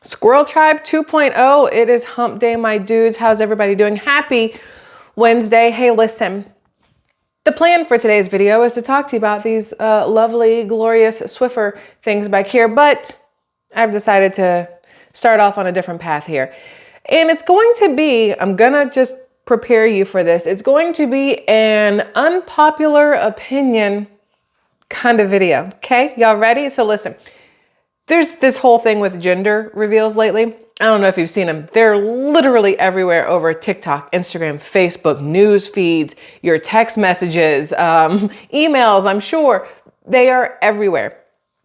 Squirrel Tribe 2.0. It is hump day, my dudes. How's everybody doing? Happy Wednesday. Hey, listen. The plan for today's video is to talk to you about these lovely, glorious Swiffer things back here, but I've decided to start off on a different path here. And it's going to be, I'm gonna just prepare you for this. It's going to be an unpopular opinion kind of video. Okay, y'all ready? So listen, there's this whole thing with gender reveals lately. I don't know if you've seen them. They're literally everywhere over TikTok, Instagram, Facebook, news feeds, your text messages, emails, I'm sure. They are everywhere.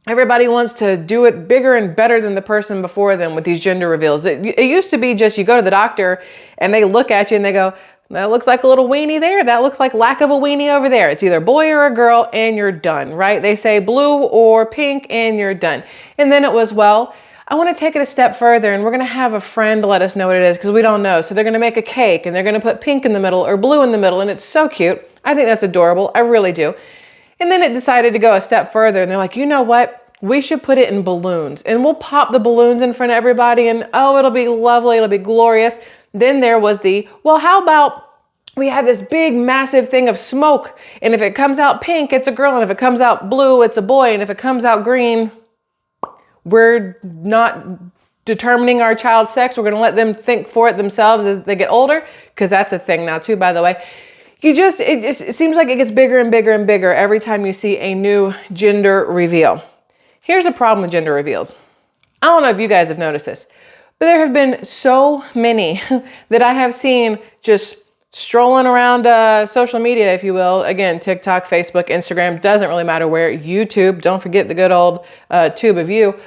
Everybody wants to do it bigger and better than the person before them with these gender reveals. It used to be just you go to the doctor and they look at you and they go, that looks like a little weenie there. That looks like lack of a weenie over there. It's either boy or a girl and you're done, right? They say blue or pink and you're done. And then it was, well, I want to take it a step further and we're going to have a friend let us know what it is because we don't know. So they're going to make a cake and they're going to put pink in the middle or blue in the middle. And it's so cute. I think that's adorable. I really do. And then it decided to go a step further and they're like, you know what? We should put it in balloons and we'll pop the balloons in front of everybody and oh, it'll be lovely. It'll be glorious. Then there was the, well, how about we have this big, massive thing of smoke. And if it comes out pink, it's a girl. And if it comes out blue, it's a boy. And if it comes out green, we're not determining our child's sex. We're going to let them think for it themselves as they get older. Because that's a thing now too, by the way. It seems like it gets bigger and bigger and bigger every time you see a new gender reveal. Here's a problem with gender reveals. I don't know if you guys have noticed this, but there have been so many that I have seen just strolling around social media, if you will. Again, TikTok, Facebook, Instagram, doesn't really matter where. YouTube, don't forget the good old tube of you,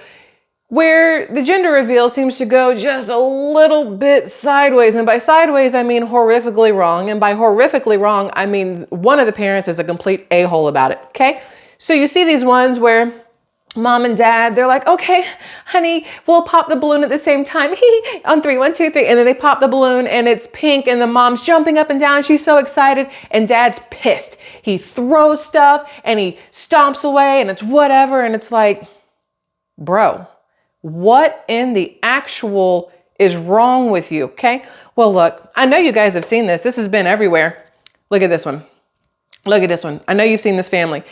where the gender reveal seems to go just a little bit sideways. And by sideways, I mean horrifically wrong. And by horrifically wrong, I mean one of the parents is a complete a-hole about it, okay? So you see these ones where mom and dad, they're like, okay, honey, we'll pop the balloon at the same time. On 3, 1, 2, 3. And then they pop the balloon and it's pink and the mom's jumping up and down. She's so excited and dad's pissed. He throws stuff and he stomps away and it's whatever. And it's like, bro, what in the actual is wrong with you? Okay. Well, look, I know you guys have seen this. This has been everywhere. Look at this one. Look at this one. I know you've seen this family.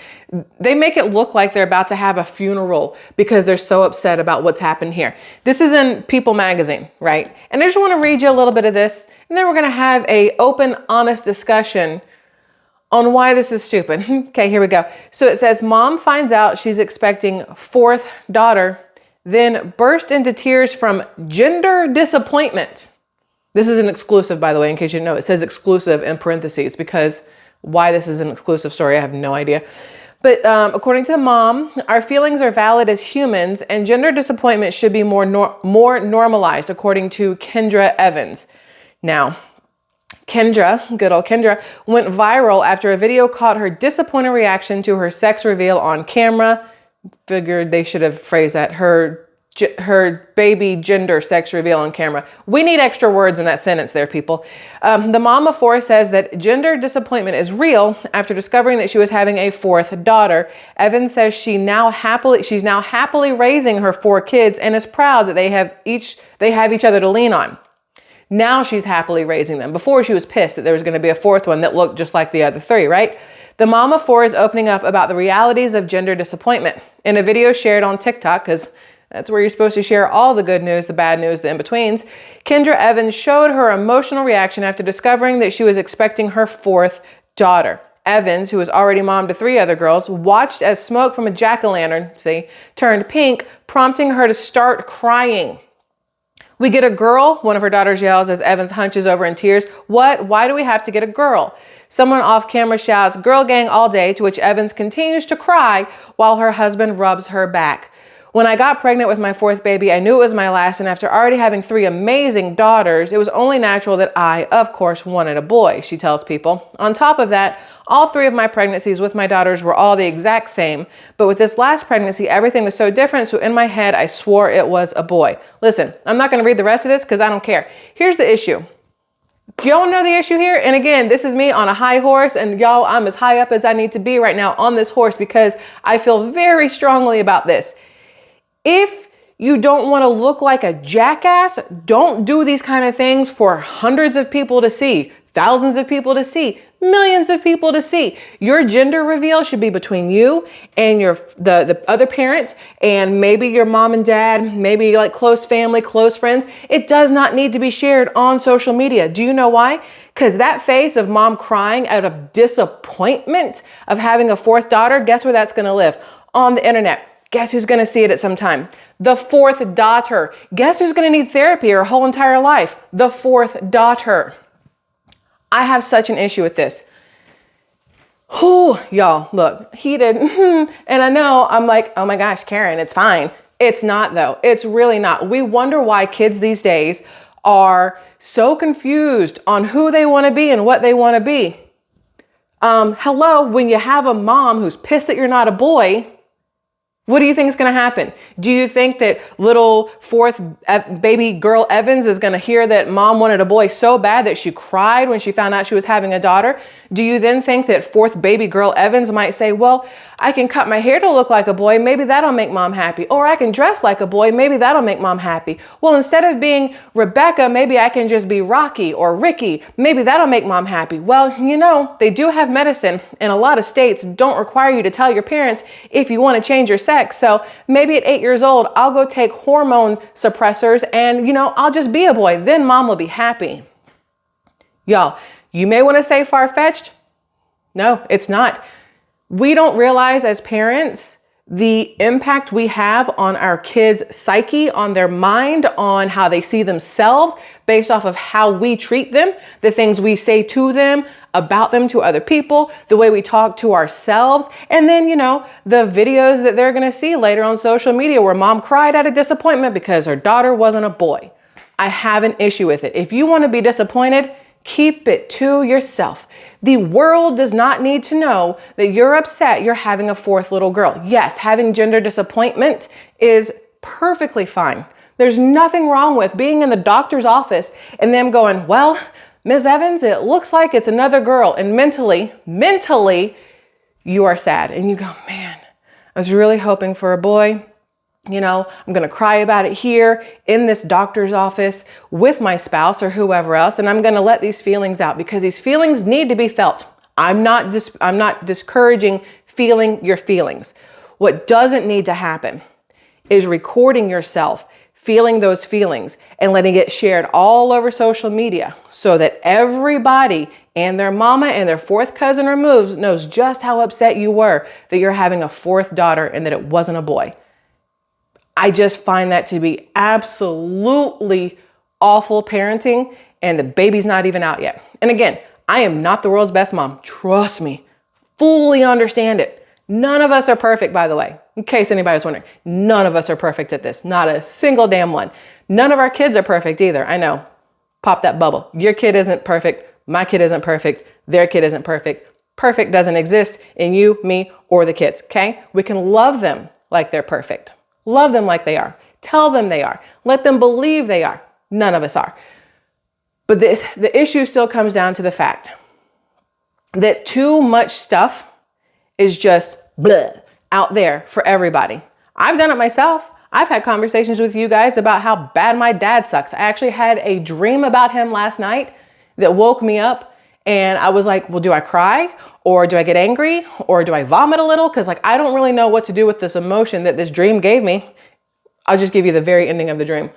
They make it look like they're about to have a funeral because they're so upset about what's happened here. This is in People magazine, right? And I just want to read you a little bit of this. And then we're going to have a open, honest discussion on why this is stupid. Okay, here we go. So it says, mom finds out she's expecting 4th daughter, then burst into tears from gender disappointment. This is an exclusive, by the way, in case you didn't know. It says exclusive in parentheses because why this is an exclusive story, I have no idea. But according to mom, our feelings are valid as humans and gender disappointment should be more normalized, according to Kendra Evans. Now, Kendra, good old Kendra, went viral after a video caught her disappointed reaction to her sex reveal on camera. Figured they should have phrased that, her baby gender sex reveal on camera. We need extra words in that sentence there, people. The mom of 4 says that gender disappointment is real after discovering that she was having a 4th daughter. Evans says she's now happily raising her 4 kids and is proud that they have each other to lean on. Now she's happily raising them. Before she was pissed that there was going to be a 4th one that looked just like the other 3, right? The mom of 4 is opening up about the realities of gender disappointment in a video shared on TikTok, because that's where you're supposed to share all the good news, the bad news, the in-betweens. Kendra Evans showed her emotional reaction after discovering that she was expecting her 4th daughter. Evans, who was already mom to 3 other girls, watched as smoke from a jack-o'-lantern, turned pink, prompting her to start crying. We get a girl, one of her daughters yells as Evans hunches over in tears. What? Why do we have to get a girl? Someone off camera shouts, girl gang all day, to which Evans continues to cry while her husband rubs her back. When I got pregnant with my 4th baby, I knew it was my last, and after already having 3 amazing daughters, it was only natural that I, of course, wanted a boy, she tells People. On top of that, all 3 of my pregnancies with my daughters were all the exact same, but with this last pregnancy, everything was so different, so in my head, I swore it was a boy. Listen, I'm not going to read the rest of this because I don't care. Here's the issue. Do y'all know the issue here? And again, this is me on a high horse, and y'all, I'm as high up as I need to be right now on this horse because I feel very strongly about this. If You don't want to look like a jackass. Don't do these kind of things for hundreds of people to see, thousands of people to see, millions of people to see. Your gender reveal should be between you and the other parent, and maybe your mom and dad, maybe like close family, close friends. It does not need to be shared on social media. Do you know why? Because that face of mom crying out of disappointment of having a fourth daughter, guess where that's going to live? On the internet. Guess who's going to see it at some time? The fourth daughter. Guess who's going to need therapy her whole entire life? The fourth daughter. I have such an issue with this. Whew, y'all, look, heated. And I know I'm like, oh my gosh, Karen, it's fine. It's not though. It's really not. We wonder why kids these days are so confused on who they want to be and what they want to be. Hello, when you have a mom who's pissed that you're not a boy, what do you think is going to happen? Do you think that little fourth baby girl Evans is going to hear that mom wanted a boy so bad that she cried when she found out she was having a daughter? Do you then think that fourth baby girl Evans might say, well, I can cut my hair to look like a boy. Maybe that'll make mom happy. Or I can dress like a boy. Maybe that'll make mom happy. Well, instead of being Rebecca, maybe I can just be Rocky or Ricky. Maybe that'll make mom happy. Well, you know, they do have medicine, and a lot of states don't require you to tell your parents if you want to change your sex. So maybe at 8 years old, I'll go take hormone suppressors and, you know, I'll just be a boy. Then mom will be happy. Y'all, you may want to say far-fetched. No, it's not. We don't realize as parents the impact we have on our kids' psyche, on their mind, on how they see themselves based off of how we treat them, the things we say to them, about them to other people, the way we talk to ourselves, and then, you know, the videos that they're going to see later on social media where mom cried out of disappointment because her daughter wasn't a boy. I have an issue with it. If you want to be disappointed, keep it to yourself. The world does not need to know that you're upset you're having a fourth little girl. Yes, having gender disappointment is perfectly fine. There's nothing wrong with being in the doctor's office and them going, well, Ms. Evans, it looks like it's another girl. And mentally, you are sad. And you go, man, I was really hoping for a boy. You know, I'm going to cry about it here in this doctor's office with my spouse or whoever else. And I'm going to let these feelings out because these feelings need to be felt. I'm not discouraging feeling your feelings. What doesn't need to happen is recording yourself feeling those feelings and letting it shared all over social media so that everybody and their mama and their fourth cousin removed knows just how upset you were that you're having a fourth daughter and that it wasn't a boy. I just find that to be absolutely awful parenting, and the baby's not even out yet. And again, I am not the world's best mom. Trust me, fully understand it. None of us are perfect, by the way, in case anybody was wondering. None of us are perfect at this. Not a single damn one. None of our kids are perfect either. I know. Pop that bubble. Your kid isn't perfect. My kid isn't perfect. Their kid isn't perfect. Perfect doesn't exist in you, me, or the kids, okay? We can love them like they're perfect. Love them like they are. Tell them they are. Let them believe they are. None of us are. But the issue still comes down to the fact that too much stuff is just bleh out there for everybody. I've done it myself. I've had conversations with you guys about how bad my dad sucks. I actually had a dream about him last night that woke me up, and I was like, well, do I cry? Or do I get angry? Or do I vomit a little? Because I don't really know what to do with this emotion that this dream gave me. I'll just give you the very ending of the dream.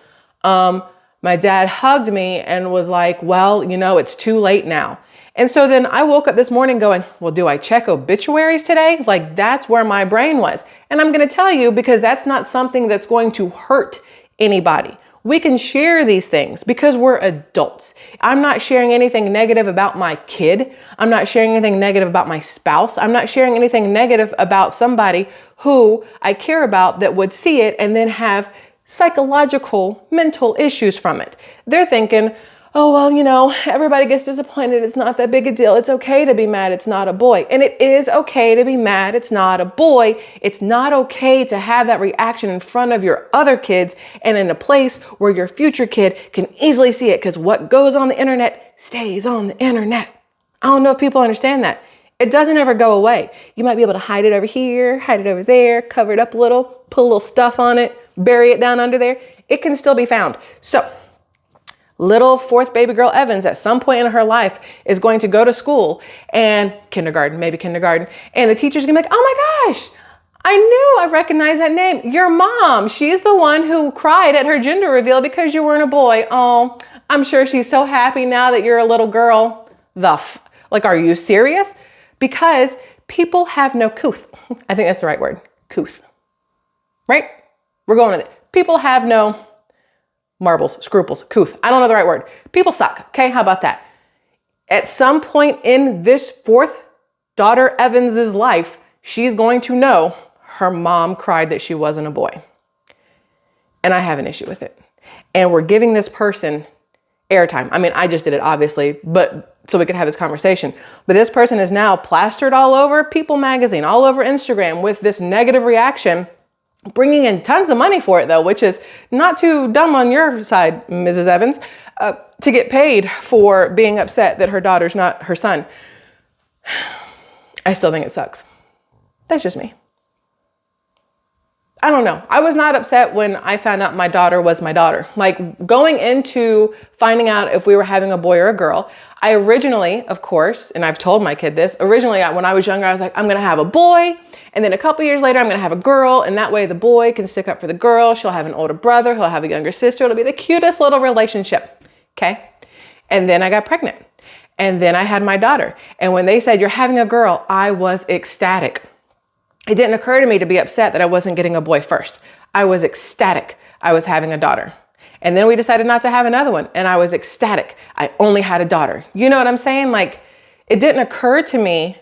My dad hugged me and was like, well, you know, it's too late now. And so then I woke up this morning going, well, do I check obituaries today? That's where my brain was. And I'm going to tell you, because that's not something that's going to hurt anybody. We can share these things because we're adults. I'm not sharing anything negative about my kid. I'm not sharing anything negative about my spouse. I'm not sharing anything negative about somebody who I care about that would see it and then have psychological, mental issues from it. They're thinking, oh, well, you know, everybody gets disappointed. It's not that big a deal. It's okay to be mad. It's not a boy. And it is okay to be mad. It's not a boy. It's not okay to have that reaction in front of your other kids and in a place where your future kid can easily see it, because what goes on the internet stays on the internet. I don't know if people understand that. It doesn't ever go away. You might be able to hide it over here, hide it over there, cover it up a little, put a little stuff on it. bury it down under there, it can still be found. So little fourth baby girl Evans at some point in her life is going to go to school and maybe kindergarten. And the teacher's gonna be like, oh my gosh, I recognized that name. Your mom, she's the one who cried at her gender reveal because you weren't a boy. Oh, I'm sure she's so happy now that you're a little girl. Like, are you serious? Because people have no couth. I think that's the right word, couth, right? We're going with it. People have no marbles, scruples, couth. I don't know the right word. People suck. Okay, how about that? At some point in this fourth daughter Evans's life, she's going to know her mom cried that she wasn't a boy. And I have an issue with it. And we're giving this person airtime. I mean, I just did it obviously, but so we could have this conversation. But this person is now plastered all over People magazine, all over Instagram with this negative reaction, bringing in tons of money for it though, which is not too dumb on your side, Mrs. Evans, to get paid for being upset that her daughter's not her son. I still think it sucks. That's just me. I don't know. I was not upset when I found out my daughter was my daughter. Like, going into finding out if we were having a boy or a girl, I originally, of course, and I've told my kid this, originally when I was younger, I was like, I'm going to have a boy. And then a couple years later, I'm going to have a girl. And that way the boy can stick up for the girl. She'll have an older brother. He'll have a younger sister. It'll be the cutest little relationship. Okay. And then I got pregnant. And then I had my daughter. And when they said, you're having a girl, I was ecstatic. It didn't occur to me to be upset that I wasn't getting a boy first. I was ecstatic I was having a daughter. And then we decided not to have another one. And I was ecstatic I only had a daughter. You know what I'm saying? Like, it didn't occur to me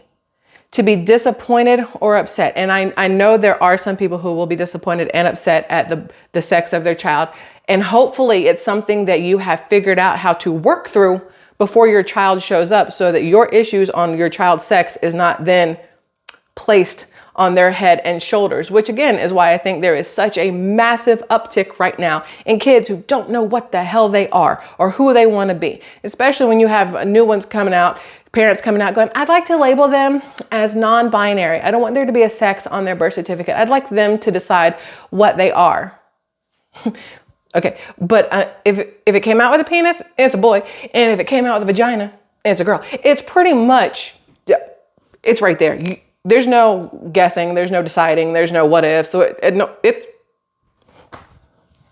to be disappointed or upset. And I know there are some people who will be disappointed and upset at the sex of their child. And hopefully it's something that you have figured out how to work through before your child shows up, so that your issues on your child's sex is not then placed on their head and shoulders, which again is why I think there is such a massive uptick right now in kids who don't know what the hell they are or who they want to be, especially when you have new ones coming out, parents coming out going, I'd like to label them as non-binary. I don't want there to be a sex on their birth certificate. I'd like them to decide what they are. Okay, but if it came out with a penis, it's a boy. And if it came out with a vagina, it's a girl. It's pretty much, it's right there. There's no guessing. There's no deciding. There's no what if. So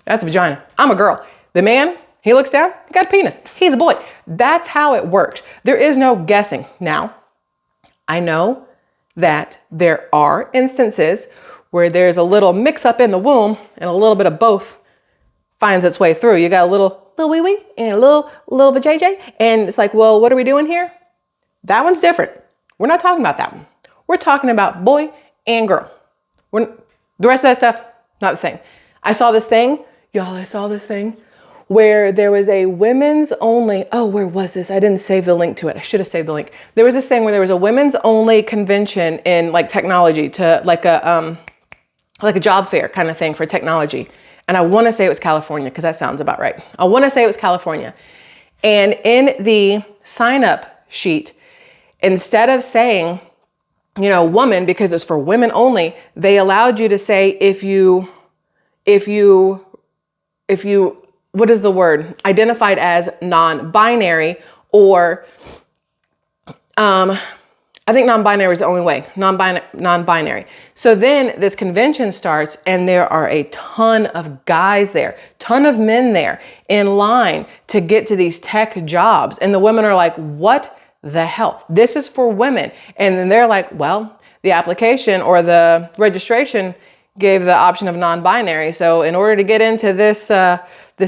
that's a vagina. I'm a girl. The man, he looks down, he got a penis. He's a boy. That's how it works. There is no guessing. Now, I know that there are instances where there's a little mix up in the womb and a little bit of both finds its way through. You got a little wee wee and a little vajayjay. And it's like, well, what are we doing here? That one's different. We're not talking about that one. We're talking about boy and girl. The rest of that stuff, not the same. I saw this thing where there was a women's only, where was this? I didn't save the link to it. I should have saved the link. There was this thing where there was a women's only convention in like technology, to like a job fair kind of thing for technology. And I want to say it was California, because that sounds about right. I want to say it was California. And in the sign up sheet, instead of saying, woman, because it's for women only, they allowed you to say if you, what is the word? Identified as non-binary, or, I think non-binary is the only way, non-binary. So then this convention starts, and there are a ton of guys there, ton of men there in line to get to these tech jobs. And the women are like, what the hell? This is for women. And then they're like, well, the application or the registration gave the option of non-binary. So in order to get into this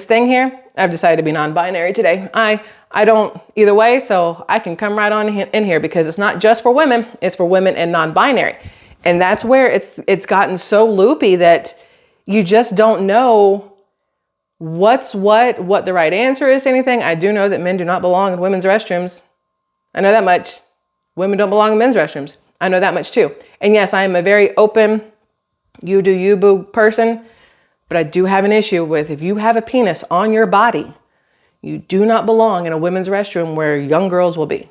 thing here, I've decided to be non-binary today. I don't either way, so I can come right on in here, because it's not just for women, it's for women and non-binary. And that's where it's gotten so loopy that you just don't know what the right answer is to anything. I do know that men do not belong in women's restrooms. I know that much. Women don't belong in men's restrooms. I know that much too. And yes, I am a very open, you do you boo person, but I do have an issue with, if you have a penis on your body, you do not belong in a women's restroom where young girls will be.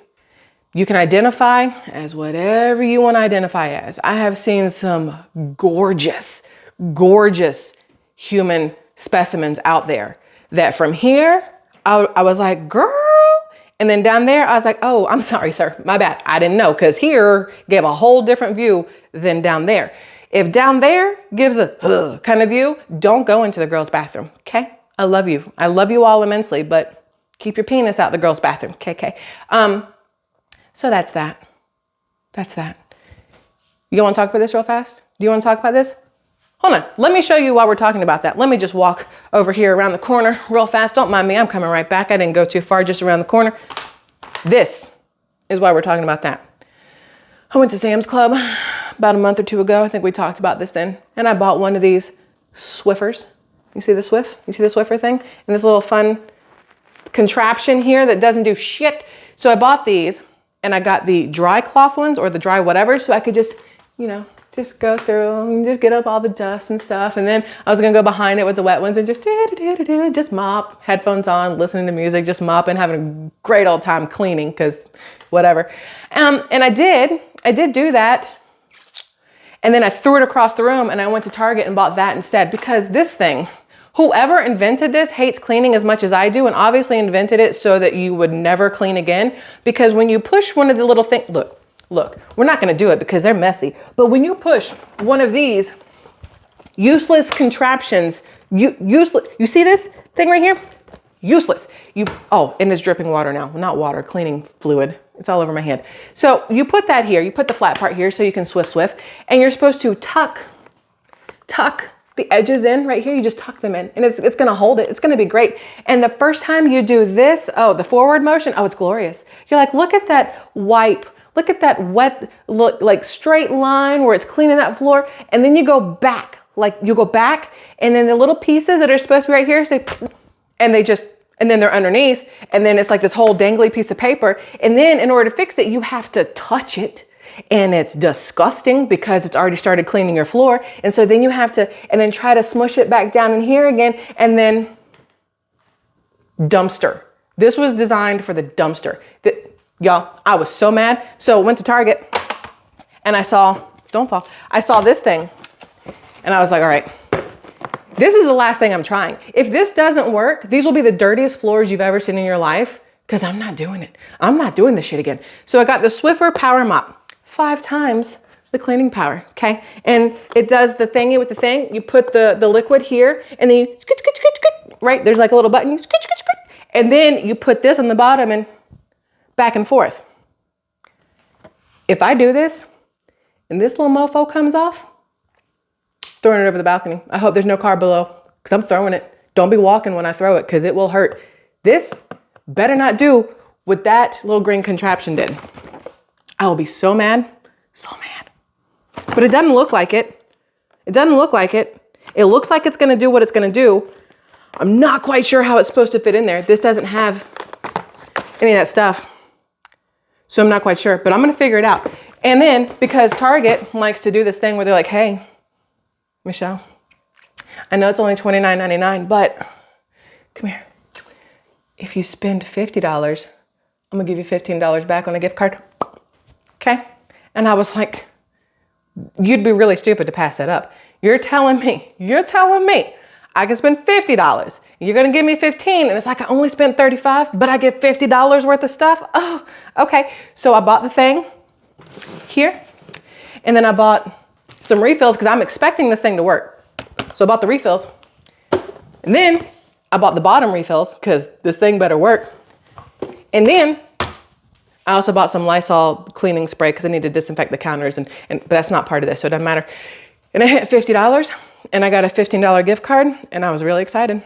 You can identify as whatever you want to identify as. I have seen some gorgeous, human specimens out there that from here, I was like, girl. And then down there, I was like, oh, I'm sorry, sir. My bad. I didn't know, because here gave a whole different view than down there. If down there gives a kind of view, don't go into the girls' bathroom, okay? I love you. I love you all immensely, but keep your penis out the girls' bathroom, okay? So that's that. That's that. You want to talk about this real fast? Do you want to talk about this? Hold on. Let me show you while we're talking about that. Let me just walk over here around the corner real fast. Don't mind me. I'm coming right back. I didn't go too far, just around the corner. This is why we're talking about that. I went to Sam's Club about a month or two ago. I think we talked about this then. And I bought one of these Swiffers. You see the Swift? You see the Swiffer thing? And this little fun contraption here that doesn't do shit. So I bought these, and I got the dry cloth ones or the dry whatever. So I could just, you know, just go through and just get up all the dust and stuff. And then I was gonna go behind it with the wet ones and just mop, headphones on, listening to music, just mopping, having a great old time cleaning, because whatever. And I did do that. And then I threw it across the room and I went to Target and bought that instead, because this thing, whoever invented this hates cleaning as much as I do, and obviously invented it so that you would never clean again. Because when you push one of the little things, look, we're not gonna do it because they're messy, but when you push one of these useless contraptions, useless, you see this thing right here? Useless. Oh, and it's dripping water now. Not water, cleaning fluid. It's all over my hand. So you put that here, you put the flat part here so you can swift, and you're supposed to tuck the edges in right here. You just tuck them in, and it's gonna hold it. It's gonna be great. And the first time you do this, oh, the forward motion, oh, it's glorious. You're like, look at that wipe. Look at that wet, look, like straight line where it's cleaning that floor. And then you go back, and then the little pieces that are supposed to be right here, say, and then they're underneath. And then it's like this whole dangly piece of paper. And then in order to fix it, you have to touch it. And it's disgusting because it's already started cleaning your floor. And so then you have to, and then try to smush it back down in here again. And then dumpster. This was designed for the dumpster. Y'all, I was so mad. So I went to Target and I saw, don't fall, I saw this thing and I was like, all right, this is the last thing I'm trying. If this doesn't work, these will be the dirtiest floors you've ever seen in your life, because I'm not doing it. I'm not doing this shit again. So I got the Swiffer Power Mop, 5 times the cleaning power, okay? And it does the thingy with the thing. You put the liquid here and then you right? There's like a little button, you and then you put this on the bottom and back and forth. If I do this and this little mofo comes off, throwing it over the balcony. I hope there's no car below, because I'm throwing it. Don't be walking when I throw it, because it will hurt. This better not do what that little green contraption did. I will be so mad, so mad. But it doesn't look like it. It doesn't look like it. It looks like it's gonna do what it's gonna do. I'm not quite sure how it's supposed to fit in there. This doesn't have any of that stuff. So I'm not quite sure, but I'm gonna figure it out. And then, because Target likes to do this thing where they're like, hey, Michelle, I know it's only $29.99, but come here. If you spend $50, I'm gonna give you $15 back on a gift card, okay? And I was like, you'd be really stupid to pass that up. You're telling me I can spend $50. You're gonna give me $15, and it's like I only spent $35, but I get $50 worth of stuff. Oh, okay. So I bought the thing here, and then I bought some refills because I'm expecting this thing to work. So I bought the refills, and then I bought the bottom refills because this thing better work. And then I also bought some Lysol cleaning spray because I need to disinfect the counters, but that's not part of this, so it doesn't matter. And I hit $50, and I got a $15 gift card, and I was really excited.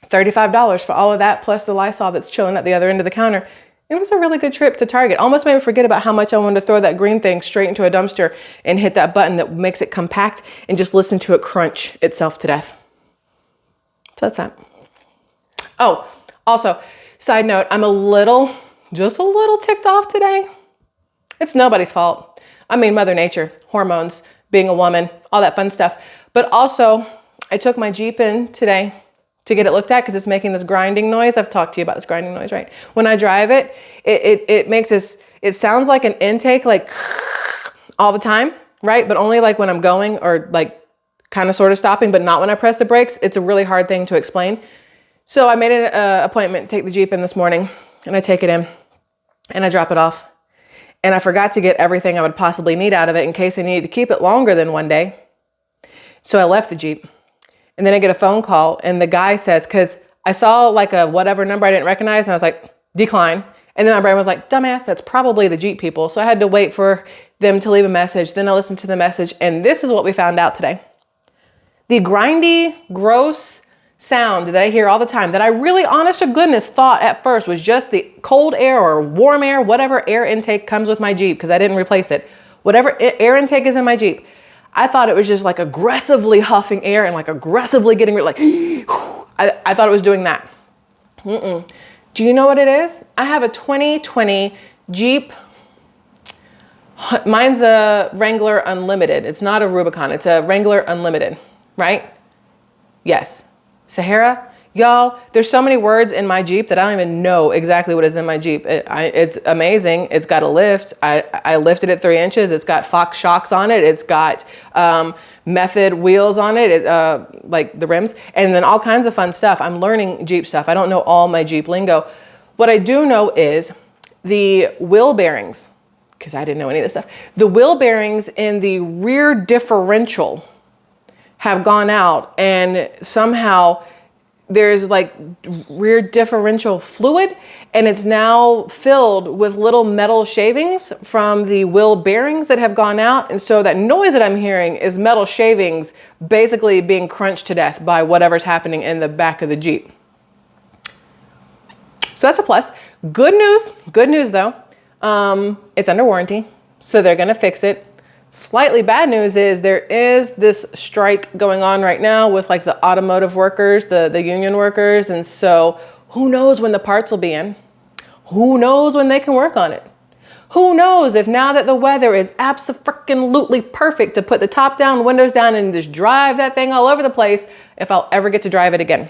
$35 for all of that, plus the Lysol that's chilling at the other end of the counter. It was a really good trip to Target. Almost made me forget about how much I wanted to throw that green thing straight into a dumpster and hit that button that makes it compact and just listen to it crunch itself to death. So that's that. Oh, also, side note, I'm just a little ticked off today. It's nobody's fault. I mean, Mother Nature, hormones, being a woman, all that fun stuff. But also, I took my Jeep in today to get it looked at because it's making this grinding noise. I've talked to you about this grinding noise, right? When I drive it, it makes this, it sounds like an intake, like all the time, right? But only like when I'm going or like kind of sort of stopping, but not when I press the brakes. It's a really hard thing to explain. So I made an appointment to take the Jeep in this morning, and I take it in and I drop it off. And I forgot to get everything I would possibly need out of it in case I needed to keep it longer than one day. So I left the Jeep, and then I get a phone call, and the guy says, because I saw like a whatever number I didn't recognize, and I was like, decline. And then my brain was like, dumbass, that's probably the Jeep people. So I had to wait for them to leave a message. Then I listened to the message, and this is what we found out today. The grindy, gross sound that I hear all the time that I really, honest to goodness, thought at first was just the cold air or warm air, whatever air intake comes with my Jeep, because I didn't replace it. Whatever air intake is in my Jeep, I thought it was just like aggressively huffing air and like aggressively getting rid, like, I thought it was doing that. Do you know what it is? I have a 2020 Jeep. Mine's a Wrangler Unlimited. It's not a Rubicon. It's a Wrangler Unlimited, right? Yes. Sahara, y'all, there's so many words in my Jeep that I don't even know exactly what is in my Jeep. It's amazing. It's got a lift. I lifted it 3 inches. It's got Fox shocks on it. It's got Method wheels on it, like the rims, and then all kinds of fun stuff. I'm learning Jeep stuff. I don't know all my Jeep lingo. What I do know is the wheel bearings, because I didn't know any of this stuff. The wheel bearings in the rear differential have gone out, and somehow there's like rear differential fluid, and it's now filled with little metal shavings from the wheel bearings that have gone out. And so that noise that I'm hearing is metal shavings basically being crunched to death by whatever's happening in the back of the Jeep. So that's a plus. Good news though, it's under warranty, so they're gonna fix it. Slightly bad news is there is this strike going on right now with like the automotive workers, the union workers. And so who knows when the parts will be in? Who knows when they can work on it? Who knows if now that the weather is abso-freaking-lutely perfect to put the top down, windows down, and just drive that thing all over the place, if I'll ever get to drive it again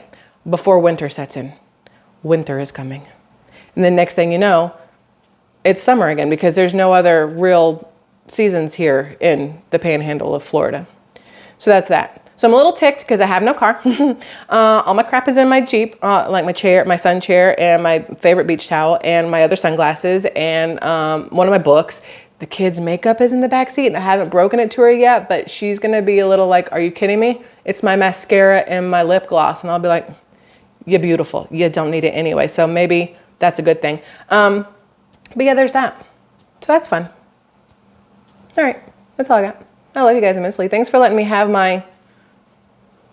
before winter sets in. Winter is coming. And then next thing you know, it's summer again, because there's no other real seasons here in the panhandle of Florida. So that's that. So I'm a little ticked because I have no car. All my crap is in my Jeep, like my chair, my sun chair, and my favorite beach towel, and my other sunglasses, and one of my books. The kids' makeup is in the back seat, and I haven't broken it to her yet, but she's gonna be a little like, are you kidding me? It's my mascara and my lip gloss. And I'll be like, you're beautiful. You don't need it anyway. So maybe that's a good thing. But yeah, there's that. So that's fun. All right, that's all I got. I love you guys immensely. Thanks for letting me have my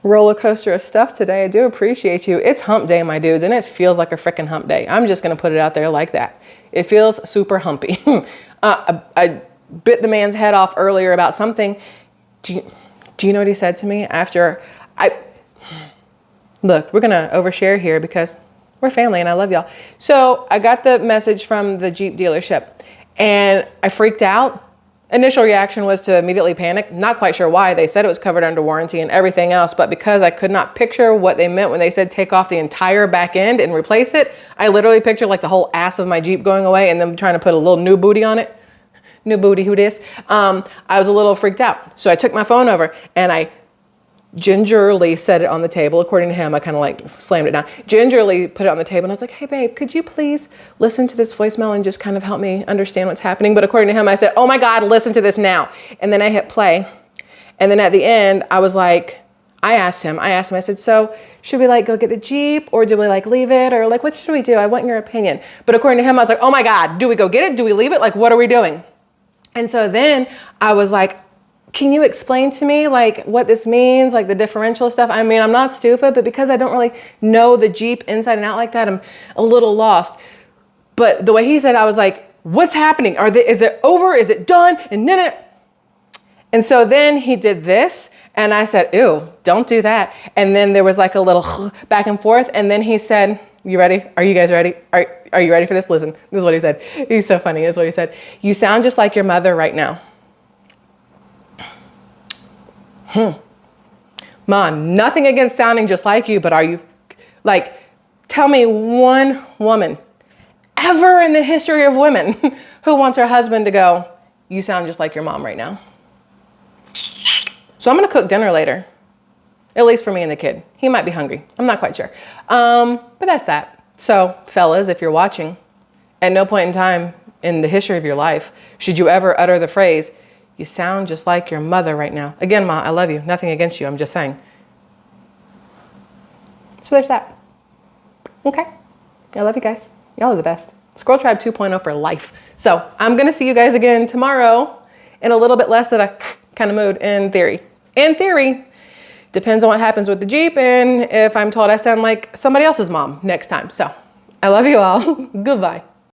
roller coaster of stuff today. I do appreciate you. It's hump day, my dudes, and it feels like a freaking hump day. I'm just gonna put it out there like that. It feels super humpy. I bit the man's head off earlier about something. Do you know what he said to me after look, we're gonna overshare here because we're family and I love y'all. So I got the message from the Jeep dealership and I freaked out. Initial reaction was to immediately panic. Not quite sure why. They said it was covered under warranty and everything else, but because I could not picture what they meant when they said take off the entire back end and replace it, I literally pictured like the whole ass of my Jeep going away and then trying to put a little new booty on it. New booty, who dis? I was a little freaked out. So I took my phone over and I gingerly set it on the table. According to him, I kind of like slammed it down. Gingerly put it on the table and I was like, hey babe, could you please listen to this voicemail and just kind of help me understand what's happening? But according to him, I said, oh my God, listen to this now. And then I hit play. And then at the end, I was like, I asked him, I said, so should we like go get the Jeep or do we like leave it? Or like, what should we do? I want your opinion. But according to him, I was like, oh my God, do we go get it? Do we leave it? Like, what are we doing? And so then I was like, can you explain to me like what this means, like the differential stuff? I mean, I'm not stupid, but because I don't really know the Jeep inside and out like that, I'm a little lost. But the way he said, I was like, what's happening? Is it over? Is it done? And so then he did this and I said, ew, don't do that. And then there was like a little back and forth. And then he said, you ready? Are you guys ready? Are you ready for this? Listen, this is what he said. He's so funny. This is what he said. You sound just like your mother right now. Mom, nothing against sounding just like you, but are you, like, tell me one woman ever in the history of women who wants her husband to go, you sound just like your mom right now. So I'm gonna cook dinner later. At least for me and the kid. He might be hungry. I'm not quite sure. But that's that. So fellas, if you're watching, at no point in time in the history of your life should you ever utter the phrase, "You sound just like your mother right now." Again, Ma, I love you. Nothing against you. I'm just saying. So there's that. Okay. I love you guys. Y'all are the best. Squirrel Tribe 2.0 for life. So I'm going to see you guys again tomorrow in a little bit less of a kind of mood in theory. In theory, depends on what happens with the Jeep and if I'm told I sound like somebody else's mom next time. So I love you all. Goodbye.